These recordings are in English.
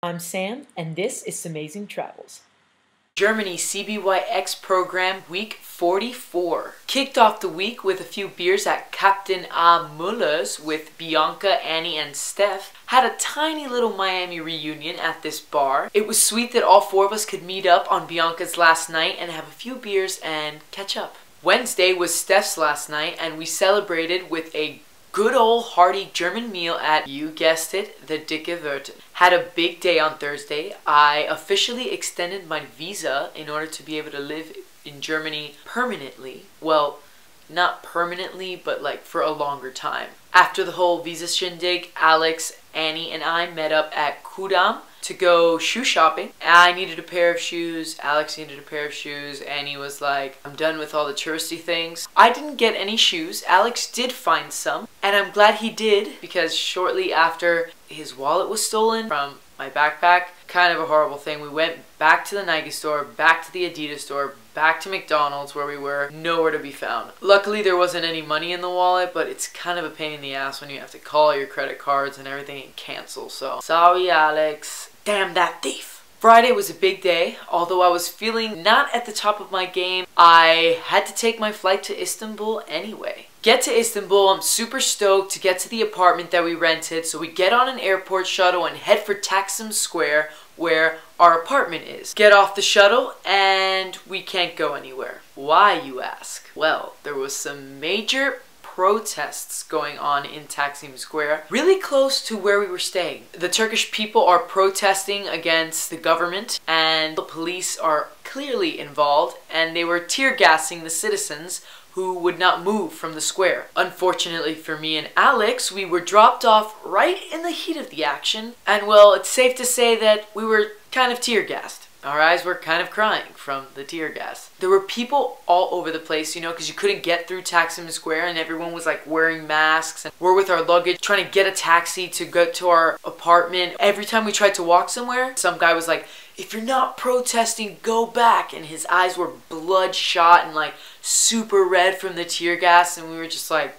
I'm Sam, and this is SamazingTravels. Germany CBYX program week 44. Kicked off the week with a few beers at Captain A. Muller's with Bianca, Annie, and Steph. Had a tiny little Miami reunion at this bar. It was sweet that all four of us could meet up on Bianca's last night and have a few beers and catch up. Wednesday was Steph's last night, and we celebrated with a good old hearty German meal at, you guessed it, the Dicke Wirte. Had a big day on Thursday. I officially extended my visa in order to be able to live in Germany permanently. Well, not permanently, but like for a longer time. After the whole visa shindig, Alex, Annie, and I met up at Kudamm to go shoe shopping. I needed a pair of shoes, Alex needed a pair of shoes, Annie was like, I'm done with all the touristy things. I didn't get any shoes. Alex did find some, and I'm glad he did, because shortly after his wallet was stolen from my backpack. Kind of a horrible thing. We went back to the Nike store, back to the Adidas store, back to McDonald's where we were, nowhere to be found. Luckily there wasn't any money in the wallet, but it's kind of a pain in the ass when you have to call your credit cards and everything and cancel, so sorry Alex. Damn that thief. Friday was a big day. Although I was feeling not at the top of my game, I had to take my flight to Istanbul anyway. Get to Istanbul, I'm super stoked to get to the apartment that we rented, so we get on an airport shuttle and head for Taksim Square, where our apartment is. Get off the shuttle and we can't go anywhere. Why, you ask? Well, there was some major protests going on in Taksim Square, really close to where we were staying. The Turkish people are protesting against the government, and the police are clearly involved, and they were tear gassing the citizens who would not move from the square. Unfortunately for me and Alex, we were dropped off right in the heat of the action, and well, it's safe to say that we were kind of tear gassed. Our eyes were kind of crying from the tear gas. There were people all over the place, you know, because you couldn't get through Taksim Square, and everyone was like wearing masks, and we're with our luggage trying to get a taxi to go to our apartment. Every time we tried to walk somewhere, some guy was like, if you're not protesting, go back, and his eyes were bloodshot and like super red from the tear gas, and we were just like,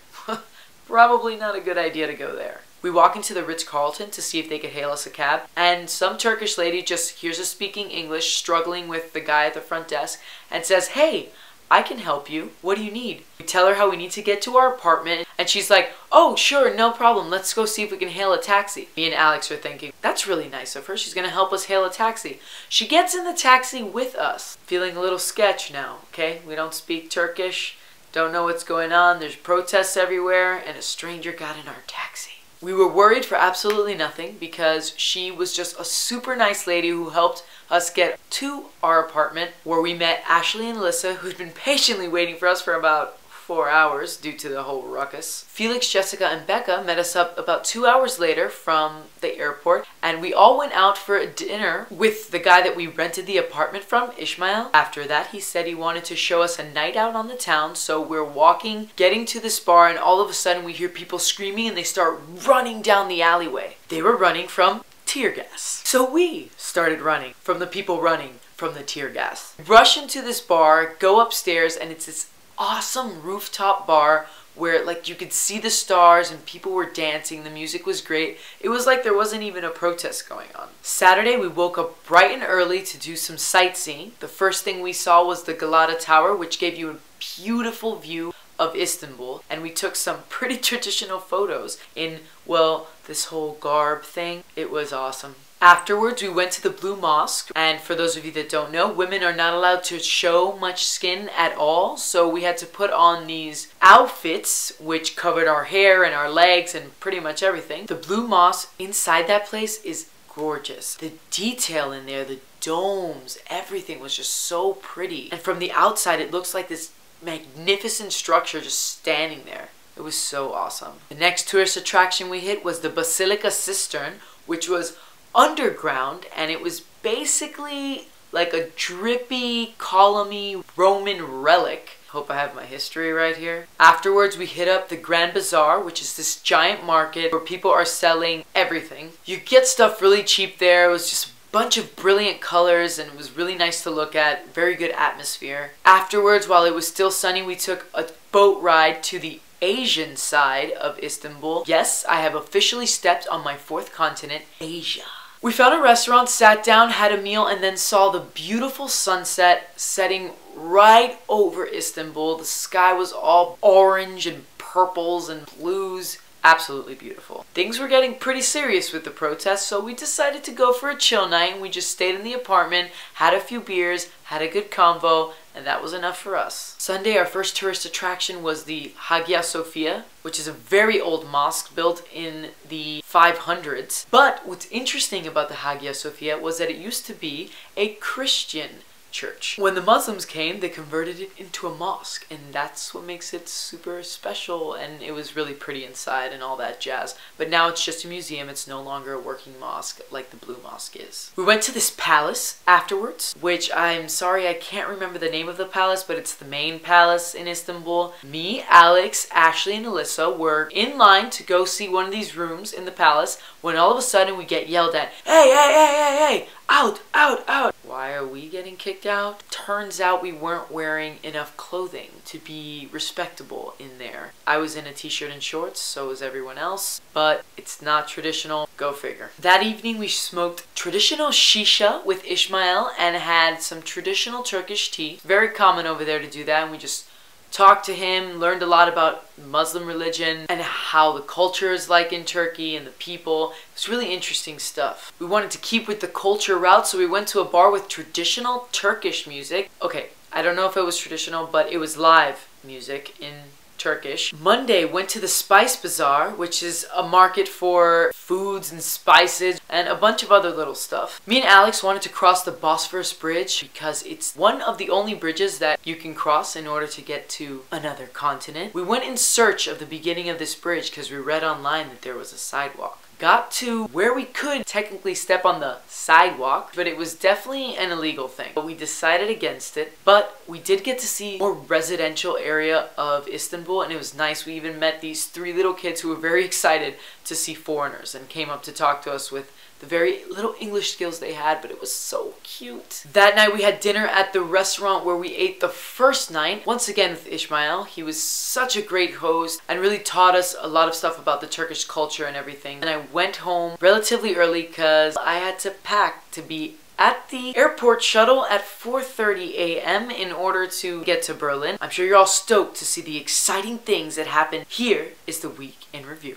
probably not a good idea to go there. We walk into the Ritz-Carlton to see if they could hail us a cab, and some Turkish lady just hears us speaking English, struggling with the guy at the front desk, and says, hey, I can help you. What do you need? We tell her how we need to get to our apartment, and she's like, oh, sure, no problem. Let's go see if we can hail a taxi. Me and Alex are thinking, that's really nice of her. She's gonna help us hail a taxi. She gets in the taxi with us. Feeling a little sketch now, okay? We don't speak Turkish, don't know what's going on. There's protests everywhere, and a stranger got in our taxi. We were worried for absolutely nothing because she was just a super nice lady who helped us get to our apartment, where we met Ashley and Alyssa, who'd been patiently waiting for us for about 4 hours due to the whole ruckus. Felix, Jessica, and Becca met us up about 2 hours later from the airport, and we all went out for a dinner with the guy that we rented the apartment from, Ishmael. After that, he said he wanted to show us a night out on the town, so we're walking, getting to this bar, and all of a sudden we hear people screaming and they start running down the alleyway. They were running from tear gas. So we started running from the people running from the tear gas. Rush into this bar, go upstairs, and it's this awesome rooftop bar where like you could see the stars and people were dancing. The music was great. It was like there wasn't even a protest going on. Saturday we woke up bright and early to do some sightseeing. The first thing we saw was the Galata Tower, which gave you a beautiful view of Istanbul, and we took some pretty traditional photos in, well, this whole garb thing. It was awesome. Afterwards, we went to the Blue Mosque, and for those of you that don't know, women are not allowed to show much skin at all, so we had to put on these outfits which covered our hair and our legs and pretty much everything. The Blue Mosque inside that place is gorgeous. The detail in there, the domes, everything was just so pretty. And from the outside, it looks like this magnificent structure just standing there. It was so awesome. The next tourist attraction we hit was the Basilica Cistern, which was underground, and it was basically like a drippy, columny Roman relic. Hope I have my history right here. Afterwards, we hit up the Grand Bazaar, which is this giant market where people are selling everything. You get stuff really cheap there. It was just a bunch of brilliant colors, and it was really nice to look at. Very good atmosphere. Afterwards, while it was still sunny, we took a boat ride to the Asian side of Istanbul. Yes, I have officially stepped on my 4th continent, Asia. We found a restaurant, sat down, had a meal, and then saw the beautiful sunset setting right over Istanbul. The sky was all orange and purples and blues. Absolutely beautiful. Things were getting pretty serious with the protests, so we decided to go for a chill night, and we just stayed in the apartment, had a few beers, had a good convo, and that was enough for us. Sunday, our first tourist attraction was the Hagia Sophia, which is a very old mosque built in the 500s. But what's interesting about the Hagia Sophia was that it used to be a Christian church. When the Muslims came, they converted it into a mosque, and that's what makes it super special, and it was really pretty inside and all that jazz. But now it's just a museum. It's no longer a working mosque like the Blue Mosque is. We went to this palace afterwards, which I'm sorry I can't remember the name of the palace, but it's the main palace in Istanbul. Me, Alex, Ashley, and Alyssa were in line to go see one of these rooms in the palace when all of a sudden we get yelled at, "Hey, hey, hey, hey, hey! Out, out, out!" Why are we getting kicked out? Turns out we weren't wearing enough clothing to be respectable in there. I was in a t-shirt and shorts, so was everyone else, but it's not traditional. Go figure. That evening we smoked traditional shisha with Ismail and had some traditional Turkish tea. Very common over there to do that, and we just talked to him, learned a lot about Muslim religion and how the culture is like in Turkey and the people. It's really interesting stuff. We wanted to keep with the culture route, so we went to a bar with traditional Turkish music. Okay, I don't know if it was traditional, but it was live music in Turkish. Monday, went to the Spice Bazaar, which is a market for foods and spices and a bunch of other little stuff. Me and Alex wanted to cross the Bosphorus Bridge because it's one of the only bridges that you can cross in order to get to another continent. We went in search of the beginning of this bridge because we read online that there was a sidewalk. Got to where we could technically step on the sidewalk, but it was definitely an illegal thing. But we decided against it. But we did get to see more residential area of Istanbul, and it was nice. We even met these 3 little kids who were very excited to see foreigners and came up to talk to us with the very little English skills they had, but it was so cute. That night we had dinner at the restaurant where we ate the first night, once again with Ismail. He was such a great host and really taught us a lot of stuff about the Turkish culture and everything. And I went home relatively early because I had to pack to be at the airport shuttle at 4:30 a.m. in order to get to Berlin. I'm sure you're all stoked to see the exciting things that happened. Here is the week in review.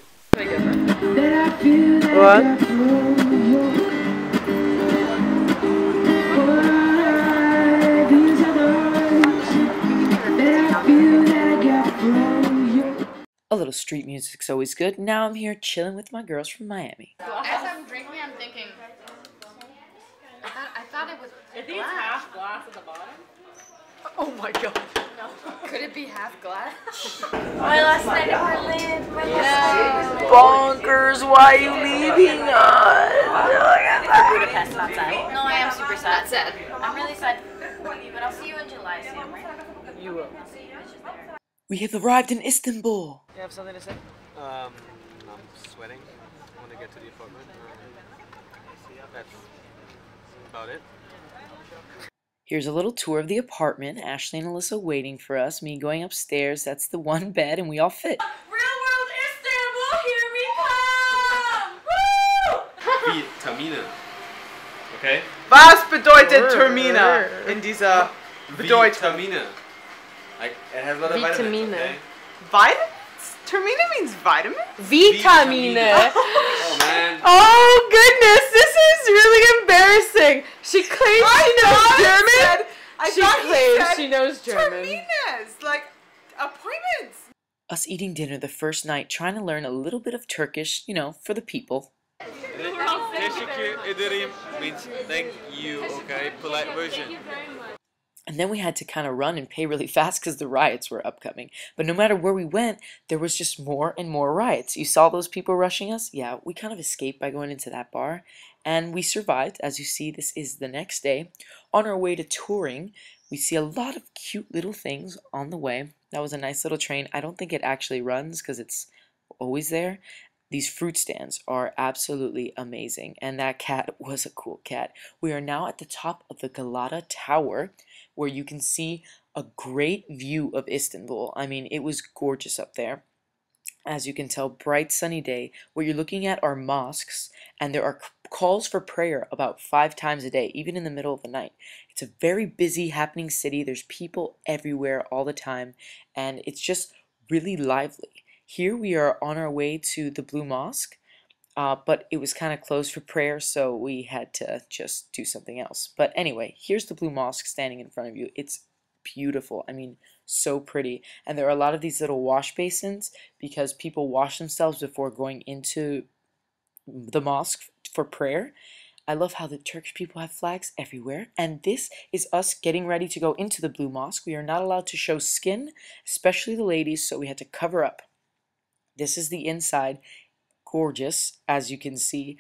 What? A little street music's always good. Now I'm here chilling with my girls from Miami. As I'm drinking, I'm thinking. I thought it was. I think it's half glass at the bottom. Oh my god. Could it be half glass? My last night in Berlin. Bonkers, why are you leaving us? Budapest, not sad. No, I am super sad. Not sad. I'm really sad. But I'll see you in July soon, right? You will. I'll see you guys just there. We have arrived in Istanbul. You have something to say? I'm sweating. I want to get to the apartment. That's about it. Here's a little tour of the apartment. Ashley and Alyssa waiting for us. Me going upstairs. That's the one bed, and we all fit. Real world Istanbul, here we come! Woo! Wie Termine. Okay? Was bedeutet Termine in dieser Wie Bedeutung? Termine. Like, it has a lot of vitamins, okay? Vitamins? Termine means vitamin? Vitamine. Oh man. Oh goodness, this is really embarrassing. She claims she knows German. She claims she knows German. Termines, like appointments. Us eating dinner the first night, trying to learn a little bit of Turkish, you know, for the people. Teşekkür ederim means thank you, okay? Polite version. And then we had to kind of run and pay really fast because the riots were upcoming. But no matter where we went, there was just more and more riots. You saw those people rushing us? Yeah, we kind of escaped by going into that bar. And we survived. As you see, this is the next day. On our way to touring, we see a lot of cute little things on the way. That was a nice little train. I don't think it actually runs because it's always there. These fruit stands are absolutely amazing. And that cat was a cool cat. We are now at the top of the Galata Tower, where you can see a great view of Istanbul. I mean, it was gorgeous up there. As you can tell, bright sunny day. What you're looking at are mosques, and there are calls for prayer about 5 times a day, even in the middle of the night. It's a very busy, happening city. There's people everywhere all the time, and it's just really lively. Here we are on our way to the Blue Mosque, but it was kind of closed for prayer, so we had to just do something else. But anyway, here's the Blue Mosque standing in front of you. It's beautiful. I mean, so pretty. And there are a lot of these little wash basins because people wash themselves before going into the mosque for prayer. I love how the Turkish people have flags everywhere. And this is us getting ready to go into the Blue Mosque. We are not allowed to show skin, especially the ladies, so we had to cover up. This is the inside. Gorgeous, as you can see.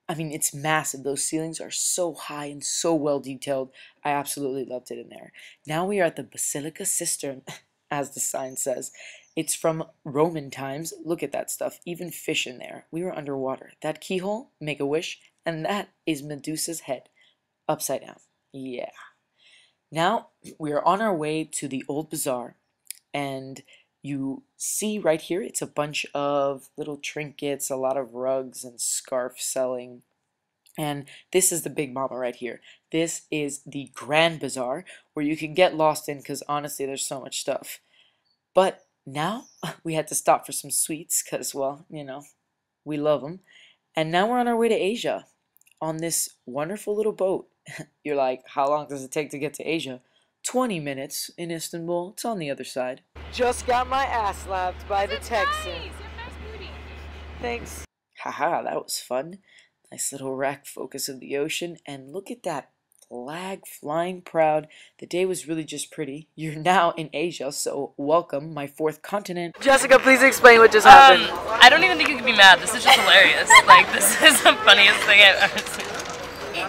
I mean, it's massive. Those ceilings are so high and so well detailed. I absolutely loved it in there. Now we are at the Basilica Cistern, as the sign says. It's from Roman times. Look at that stuff. Even fish in there. We were underwater. That keyhole, make a wish, and that is Medusa's head, upside down. Yeah. Now we are on our way to the Old Bazaar, and you see right here, it's a bunch of little trinkets, a lot of rugs and scarf selling. And this is the big mama right here. This is the Grand Bazaar, where you can get lost in because honestly, there's so much stuff. But now we had to stop for some sweets because, well, you know, we love them. And now we're on our way to Asia on this wonderful little boat. You're like, how long does it take to get to Asia? 20 minutes in Istanbul. It's on the other side. Just got my ass slapped by the Texan. Thanks. Haha, that was fun. Nice little rack focus of the ocean. And look at that flag flying proud. The day was really just pretty. You're now in Asia, so welcome, my 4th continent. Jessica, please explain what just happened. I don't even think you can be mad. This is just hilarious. Like, this is the funniest thing I've ever seen.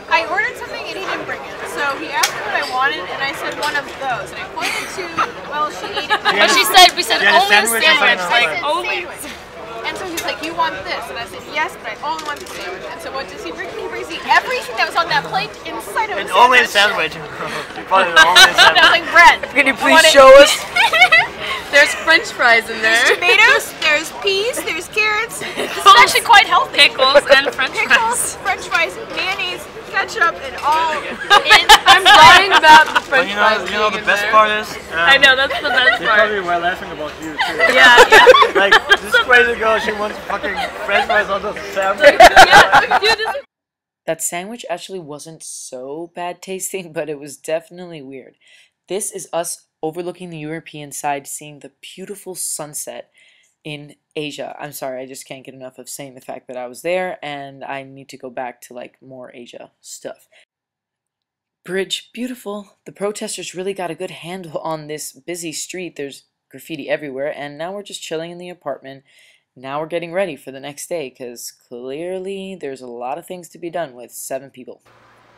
I ordered something and he didn't bring it. So he asked me what I wanted and I said one of those. And I pointed to, well, she ate it. But she said, we said only a sandwich. Like, I said only. sandwich. And so he's like, you want this? And I said, yes, but I only want the sandwich. And so what does he bring? He brings me everything that was on that plate inside of a It's sandwich. only a sandwich. Probably the only And I was sandwich. like, bread. Can you please show us? There's French fries in there. There's tomatoes, there's peas, there's carrots. This is actually quite healthy. Pickles and French Pickles, fries. French fries, mayonnaise, ketchup, and all. I'm dying about the French fries. You know the being in best there. part is? I know, that's the best They part. probably were laughing about you too. Yeah, yeah. Like, this crazy girl, she wants fucking French fries on the sandwich. Yeah, dude, this is That sandwich actually wasn't so bad tasting, but it was definitely weird. This is us overlooking the European side, seeing the beautiful sunset in Asia. I'm sorry, I just can't get enough of saying the fact that I was there, and I need to go back to like more Asia stuff. Bridge, beautiful. The protesters really got a good handle on this busy street. There's graffiti everywhere, and now we're just chilling in the apartment. Now we're getting ready for the next day, because clearly there's a lot of things to be done with 7 people.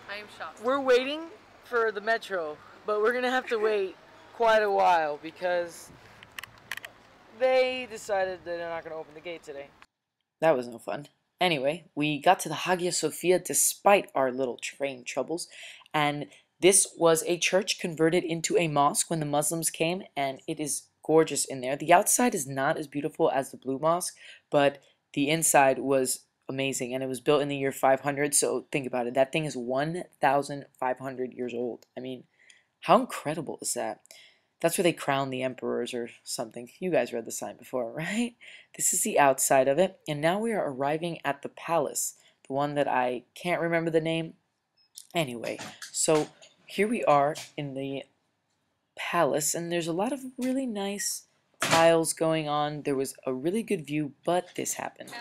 I am shocked. We're waiting for the metro, but we're gonna have to wait quite a while because they decided that they're not gonna open the gate today. That was no fun. Anyway, we got to the Hagia Sophia despite our little train troubles, and this was a church converted into a mosque when the Muslims came, and it is gorgeous in there. The outside is not as beautiful as the Blue Mosque, but the inside was amazing, and it was built in the year 500, so think about it. That thing is 1,500 years old. I mean, how incredible is that? That's where they crown the emperors or something. You guys read the sign before, right? This is the outside of it, and now we are arriving at the palace, the one that I can't remember the name. Anyway, so here we are in the palace, and there's a lot of really nice tiles going on. There was a really good view, but this happened.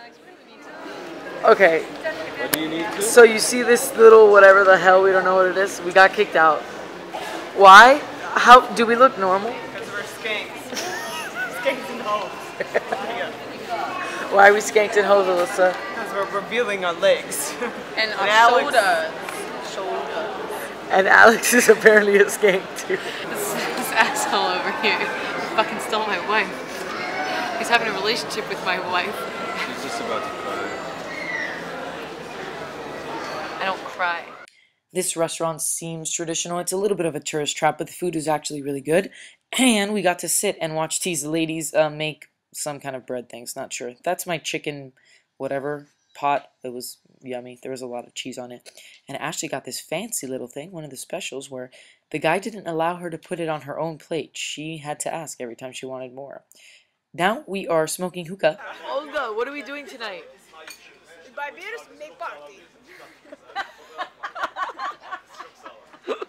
Okay, What do you need to? so you see this little whatever the hell, we don't know what it is. We got kicked out. Why? How do we look normal? Because we're skanks. Skanks and hoes. Why are we skanked and hoes, Alyssa? Because we're revealing our legs. And our Alex- shoulders. And Alex is apparently a skank too. This asshole over here fucking stole my wife. He's having a relationship with my wife. She's just about to cry. I don't cry. This restaurant seems traditional. It's a little bit of a tourist trap, but the food is actually really good. And we got to sit and watch these ladies make some kind of bread things. Not sure. That's my chicken whatever pot. It was yummy. There was a lot of cheese on it. And Ashley got this fancy little thing, one of the specials, where the guy didn't allow her to put it on her own plate. She had to ask every time she wanted more. Now we are smoking hookah. Olga, what are we doing tonight? Buy beers, make party.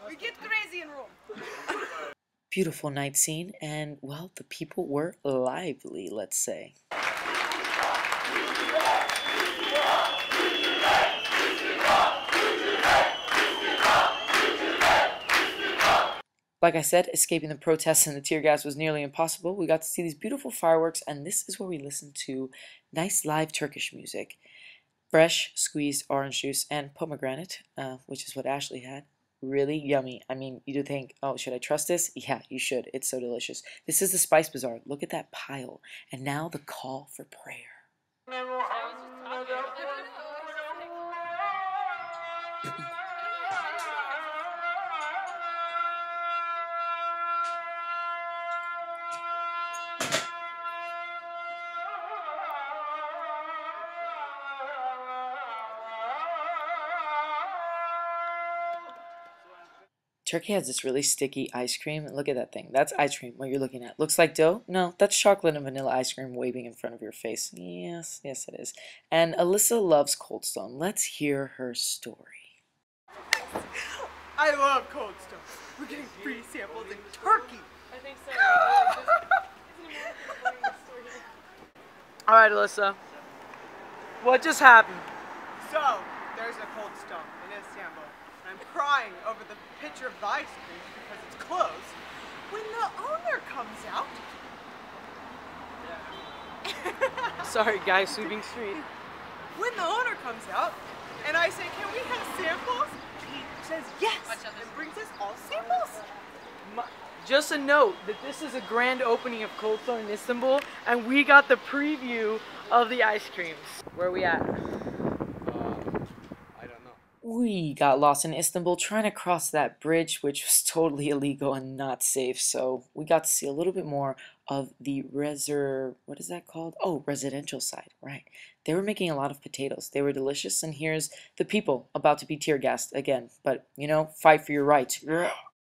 We get crazy in Rome. Beautiful night scene, and well, the people were lively, let's say. Like I said, escaping the protests and the tear gas was nearly impossible. We got to see these beautiful fireworks, and this is where we listened to nice live Turkish music. Fresh squeezed orange juice and pomegranate, which is what Ashley had. Really yummy. I mean, you do think, oh, should I trust this? Yeah, you should. It's so delicious. This is the Spice Bazaar. Look at that pile. And now the call for prayer. Turkey has this really sticky ice cream. Look at that thing. That's ice cream, what you're looking at. Looks like dough? No, that's chocolate and vanilla ice cream waving in front of your face. Yes, yes it is. And Alyssa loves Cold Stone. Let's hear her story. I love Cold Stone. We're getting free samples in Turkey. I think so. Alright, Alyssa. What just happened? So, there's a Cold Stone in Istanbul. I'm crying over the pitcher of the ice cream because it's closed. When the owner comes out... Sorry, guys, sweeping street. When the owner comes out, and I say, can we have samples? He says yes, and brings us all samples. Just a note that this is a grand opening of Cold Stone in Istanbul, and we got the preview of the ice creams. Where are we at? We got lost in Istanbul trying to cross that bridge, which was totally illegal and not safe. So we got to see a little bit more of the what is that called? Oh, residential side, right. They were making a lot of potatoes. They were delicious. And here's the people about to be tear gassed again. But, you know, fight for your rights. Yeah.